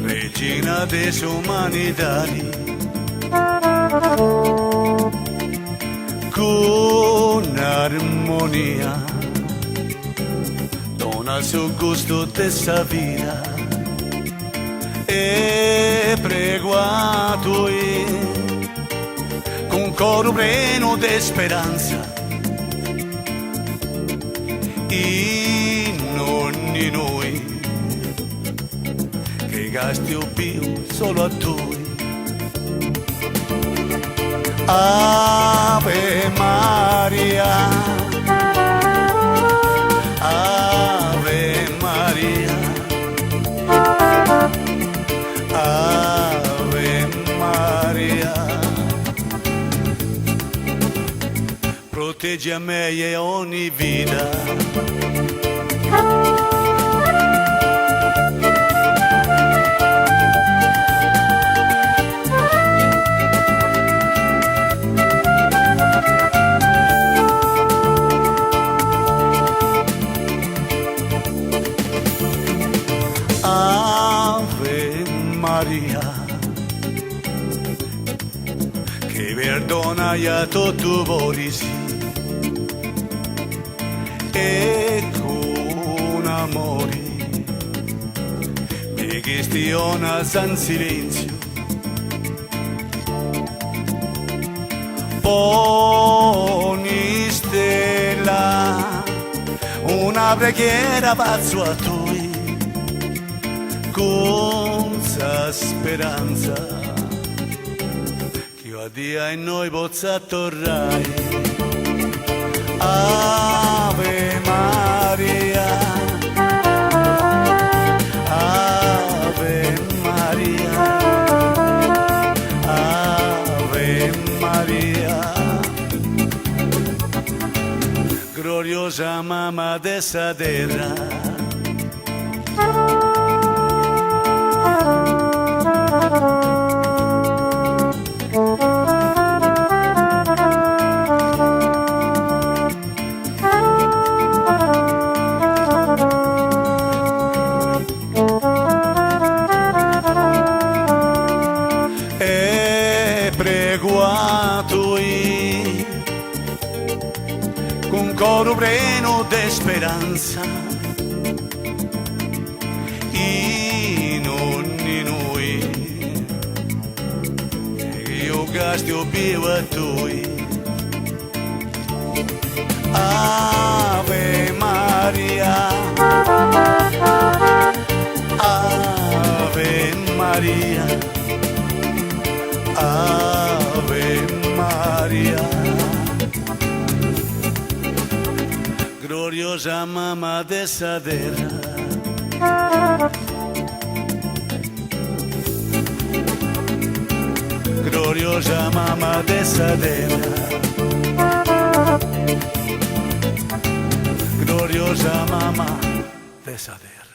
regina des umanitari, con armonía dona su gusto de esa vida e prego a Lui con coro pieno de speranza in ogni noi che gasti più solo a Lui. Ave Maria, Ave Maria, Ave Maria, proteggi a me e ogni vita. Ave Maria, che perdona ya tutto volisi e con amore mi questiona san silenzio, poni stella una preghiera pazzo a tu con sa speranza che a dia in noi possa tornare. Ave Maria, Ave Maria, Ave Maria, gloriosa mamma de esa terra. E prego a Lui con coro pieno de speranza in ogni noi io gastio più a Lui. Ave Maria, Ave Maria, Ave Maria, gloriosa mamma de esa terra. Gloriosa mamma de esa terra, gloriosa mamma de esa terra.